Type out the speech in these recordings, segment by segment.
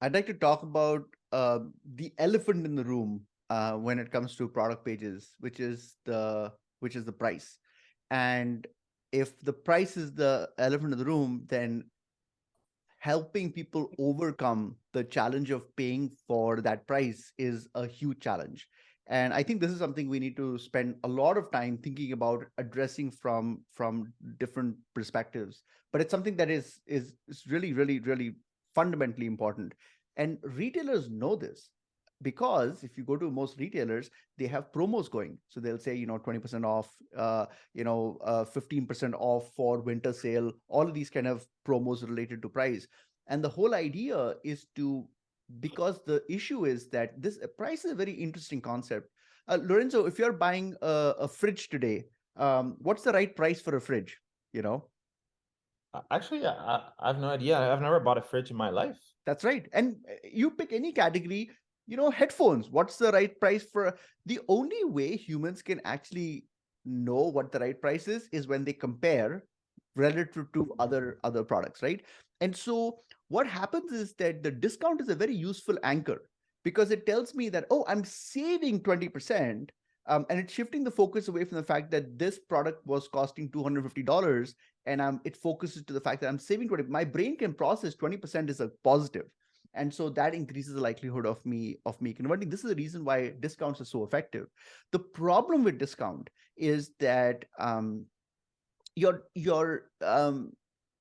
I'd like to talk about the elephant in the room when it comes to product pages, which is the price. And if the price is the elephant in the room, then helping people overcome the challenge of paying for that price is a huge challenge. And I think this is something we need to spend a lot of time thinking about addressing from different perspectives. But it's something that is really, really, really fundamentally important. And retailers know this because if you go to most retailers, they have promos going. So they'll say, 20% off, 15% off for winter sale, all of these kind of promos related to price. And the whole idea is to, because the issue is that this price is a very interesting concept. Lorenzo, if you're buying a fridge today, what's the right price for a fridge? You know, Actually, I have no idea. I've never bought a fridge in my life. that's right. And you pick any category, headphones, what's the right price for? The only way humans can actually know what the right price is when they compare relative to other products, right? And so what happens is that the discount is a very useful anchor because it tells me that, oh, I'm saving 20%. And it's shifting the focus away from the fact that this product was costing $250, and it focuses to the fact that I'm saving 20. My brain can process 20% is a positive, and so that increases the likelihood of me converting. This is the reason why discounts are so effective. The problem with discount is that you're you're um,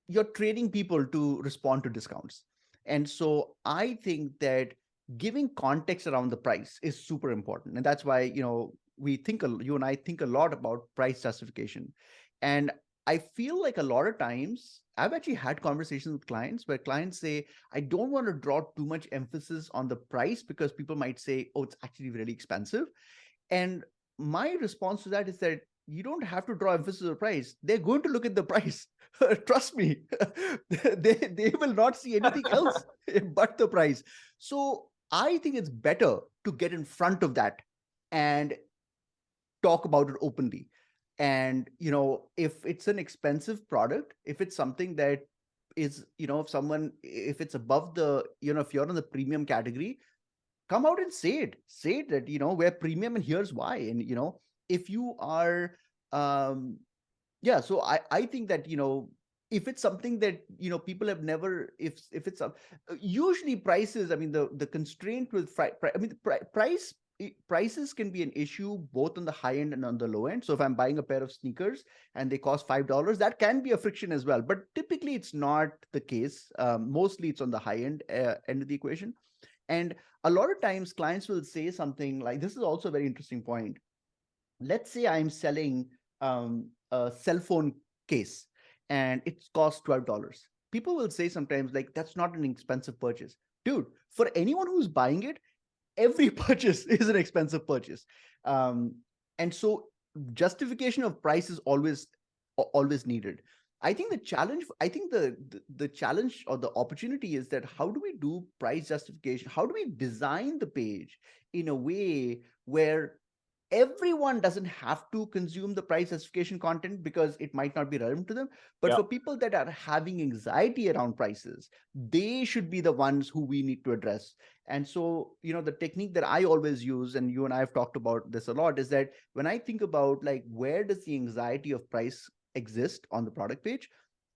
you're training people to respond to discounts, and so I think that giving context around the price is super important, and that's why you and I think a lot about price justification. And I feel like a lot of times I've actually had conversations with clients where clients say, I don't want to draw too much emphasis on the price because people might say, oh, it's actually really expensive. And my response to that is that you don't have to draw emphasis on the price. They're going to look at the price. Trust me, they will not see anything else but the price. So I think it's better to get in front of that and talk about it openly. And if it's an expensive product, if it's something that is, if it's above the, if you're in the premium category, come out and say it that we're premium and here's why. And if you are yeah, so I think that if it's something that people have never, if it's a, usually prices, I mean, the constraint with I mean, prices can be an issue both on the high end and on the low end. So if I'm buying a pair of sneakers and they cost $5, that can be a friction as well, but typically it's not the case. Mostly it's on the high end of the equation. And a lot of times clients will say something like, this is also a very interesting point. Let's say I'm selling a cell phone case and it costs $12. People will say sometimes, like, that's not an expensive purchase. Dude, for anyone who's buying it, every purchase is an expensive purchase. Um, and so justification of price is always needed. I think the challenge or the opportunity is that how do we do price justification? How do we design the page in a way where everyone doesn't have to consume the price justification content because it might not be relevant to them, but Yeah. for people that are having anxiety around prices, they should be the ones who we need to address. And so the technique that I always use, and you and I have talked about this a lot, is that when I think about, like, where does the anxiety of price exist on the product page,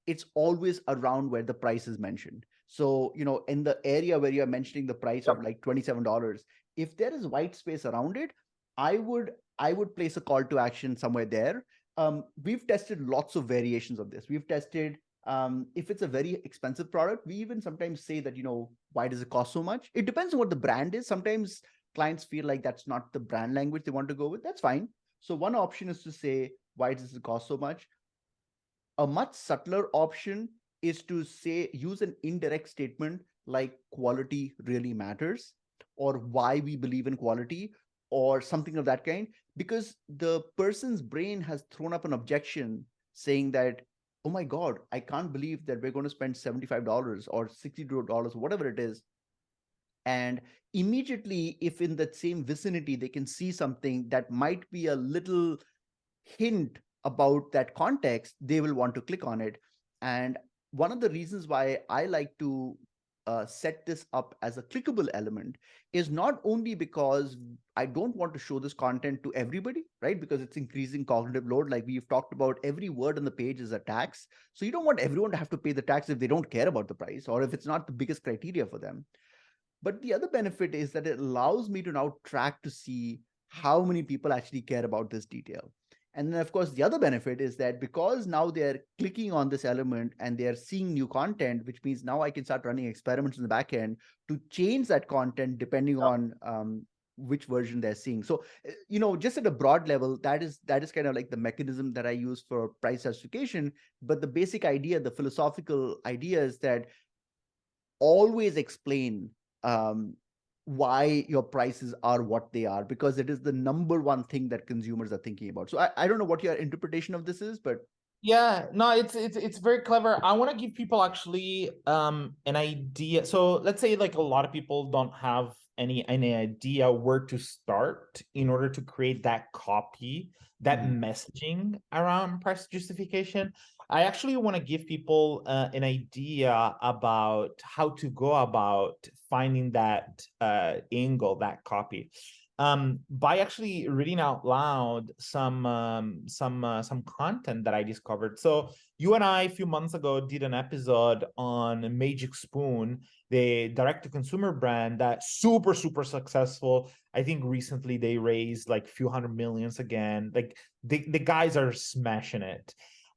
it's always around where the price is mentioned. So in the area where you're mentioning the price of Yep. like $27, if there is white space around it, I would place a call to action somewhere there. We've tested lots of variations of this. We've tested, if it's a very expensive product, we even sometimes say that, why does it cost so much? It depends on what the brand is. Sometimes clients feel like that's not the brand language they want to go with. That's fine. So one option is to say, why does it cost so much? A much subtler option is to say, use an indirect statement like quality really matters, or why we believe in quality, or something of that kind, because the person's brain has thrown up an objection saying that, oh my God, I can't believe that we're going to spend $75 or $62, whatever it is. And immediately, if in that same vicinity they can see something that might be a little hint about that context, they will want to click on it. And one of the reasons why I like to set this up as a clickable element is not only because I don't want to show this content to everybody, right? Because it's increasing cognitive load. Like we've talked about, every word on the page is a tax. So you don't want everyone to have to pay the tax if they don't care about the price or if it's not the biggest criteria for them. But the other benefit is that it allows me to now track to see how many people actually care about this detail. And then, of course, the other benefit is that because now they're clicking on this element and they're seeing new content, which means now I can start running experiments in the back end to change that content depending on which version they're seeing. So, just at a broad level, that is kind of like the mechanism that I use for price justification. But the basic idea, the philosophical idea, is that always explain why your prices are what they are, because it is the number one thing that consumers are thinking about. So I don't know what your interpretation of this is, but Yeah, no, it's very clever. I want to give people actually an idea. So let's say like a lot of people don't have any idea where to start in order to create that copy, that messaging around price justification. I actually want to give people an idea about how to go about finding that angle, that copy, by actually reading out loud some content that I discovered. So you and I a few months ago did an episode on Magic Spoon, the direct-to-consumer brand that's super successful. I think recently they raised like a few hundred millions again. Like the guys are smashing it.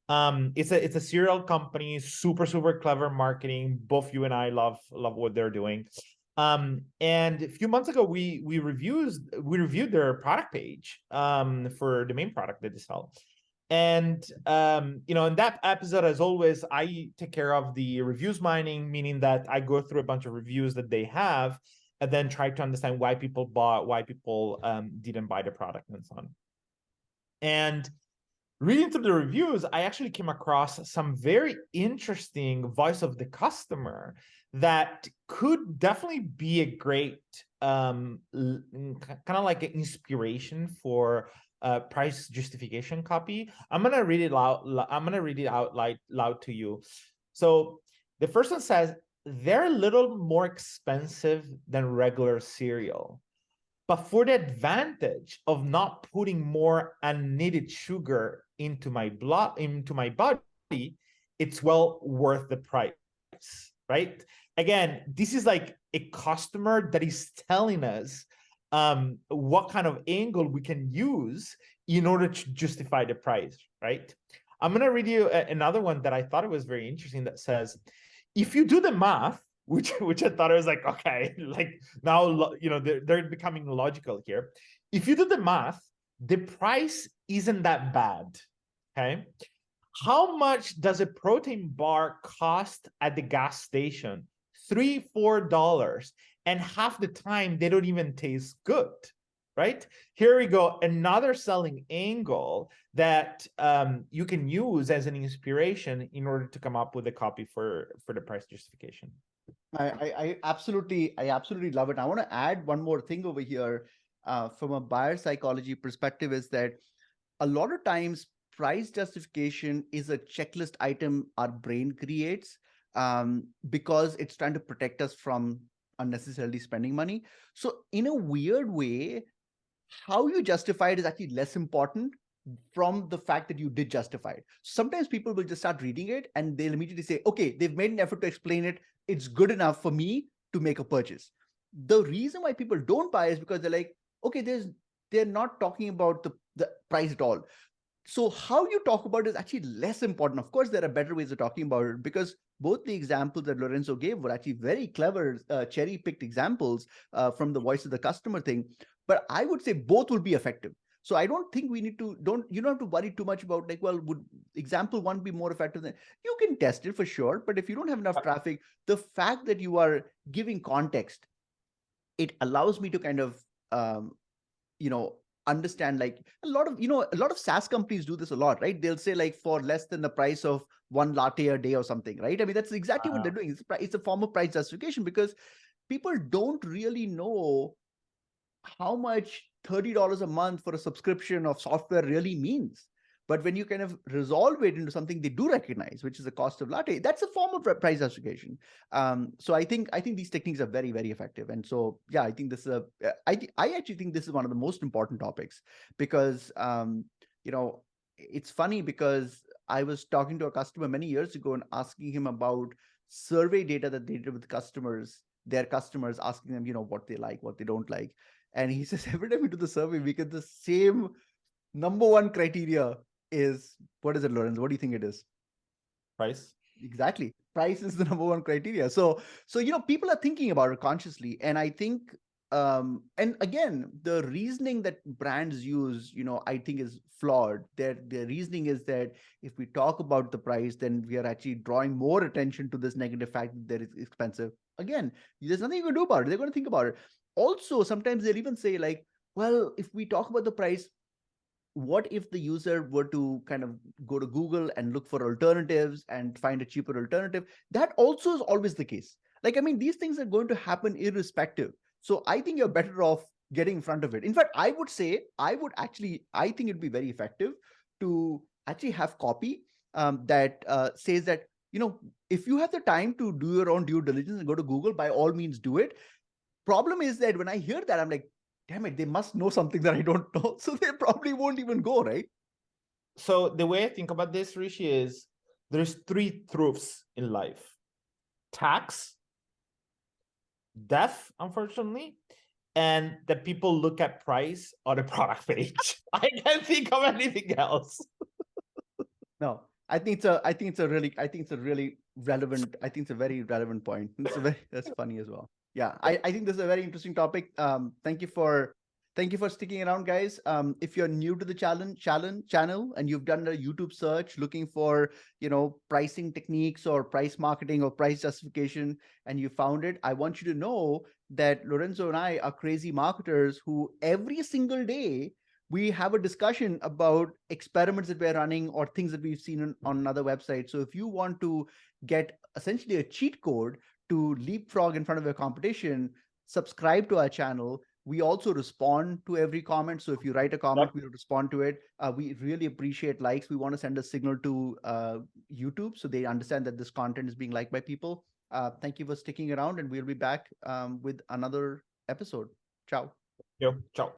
It's a cereal company, super clever marketing. Both you and I love what they're doing. And a few months ago, we reviewed their product page for the main product that they sell. And in that episode, as always, I take care of the reviews mining, meaning that I go through a bunch of reviews that they have and then try to understand why people bought, why people didn't buy the product, and so on. And reading through the reviews, I actually came across some very interesting voice of the customer that could definitely be a great kind of like an inspiration for price justification copy. I'm gonna read it loud. I'm gonna read it out loud to you. So the first one says, they're a little more expensive than regular cereal, but for the advantage of not putting more unneeded sugar into my blood, into my body, it's well worth the price, right? Again, this is like a customer that is telling us what kind of angle we can use in order to justify the price, right? I'm gonna read you another one that I thought it was very interesting that says, if you do the math, which I thought it was like, okay, like now they're becoming logical here. If you do the math, the price isn't that bad. Okay. How much does a protein bar cost at the gas station? $3-4. And half the time they don't even taste good. Right? Here we go. Another selling angle that you can use as an inspiration in order to come up with a copy for the price justification. I absolutely love it. I want to add one more thing over here from a buyer psychology perspective, is that a lot of times price justification is a checklist item our brain creates because it's trying to protect us from unnecessarily spending money. So in a weird way, how you justify it is actually less important from the fact that you did justify it. Sometimes people will just start reading it and they'll immediately say, okay, they've made an effort to explain it. It's good enough for me to make a purchase. The reason why people don't buy is because they're like, okay, they're not talking about the price at all. So how you talk about it is actually less important. Of course, there are better ways of talking about it, because both the examples that Lorenzo gave were actually very clever, cherry-picked examples from the voice of the customer thing. But I would say both will be effective. So I don't think we need to, you don't have to worry too much about like, well, would example one be more effective than, you can test it for sure. But if you don't have enough traffic, the fact that you are giving context, it allows me to kind of, you know, understand, like a lot of, a lot of SaaS companies do this a lot, right? They'll say like for less than the price of one latte a day or something, right? I mean, that's exactly what they're doing. It's a form of price justification, because people don't really know how much $30 a month for a subscription of software really means. But when you kind of resolve it into something they do recognize, which is the cost of latte, that's a form of price justification. So I think these techniques are very, very effective. And so yeah, I think this is I actually think this is one of the most important topics, because you know, it's funny because I was talking to a customer many years ago and asking him about survey data that they did with customers, their customers, asking them, what they like, what they don't like. And he says, every time we do the survey, we get the same number one criteria is, what is it, Lorenzo? What do you think it is? Price. Exactly. Price is the number one criteria. So people are thinking about it consciously. And I think, and again, the reasoning that brands use, I think is flawed. Their reasoning is that if we talk about the price, then we are actually drawing more attention to this negative fact that it's expensive. Again, there's nothing you can do about it. They're going to think about it. Also, sometimes they'll even say, like, well, if we talk about the price, what if the user were to kind of go to Google and look for alternatives and find a cheaper alternative? That also is always the case. Like, I mean, these things are going to happen irrespective. So I think you're better off getting in front of it. In fact, I would say, I think it'd be very effective to actually have copy that says that, if you have the time to do your own due diligence and go to Google, by all means do it. Problem is that when I hear that, I'm like, damn it, they must know something that I don't know. So they probably won't even go, right? So the way I think about this, Rishi, is there's three truths in life: tax, death, unfortunately, and that people look at price on a product page. I can't think of anything else. No, I think it's a really relevant, I think it's a very relevant point. That's funny as well. Yeah, I think this is a very interesting topic. Thank you for sticking around, guys. If you're new to the channel and you've done a YouTube search looking for, pricing techniques or price marketing or price justification, and you found it, I want you to know that Lorenzo and I are crazy marketers who every single day we have a discussion about experiments that we're running or things that we've seen on another website. So if you want to get essentially a cheat code to leapfrog in front of your competition, subscribe to our channel. We also respond to every comment. So if you write a comment, we will respond to it. We really appreciate likes. We want to send a signal to YouTube so they understand that this content is being liked by people. Thank you for sticking around, and we'll be back with another episode. Ciao. Yo, ciao.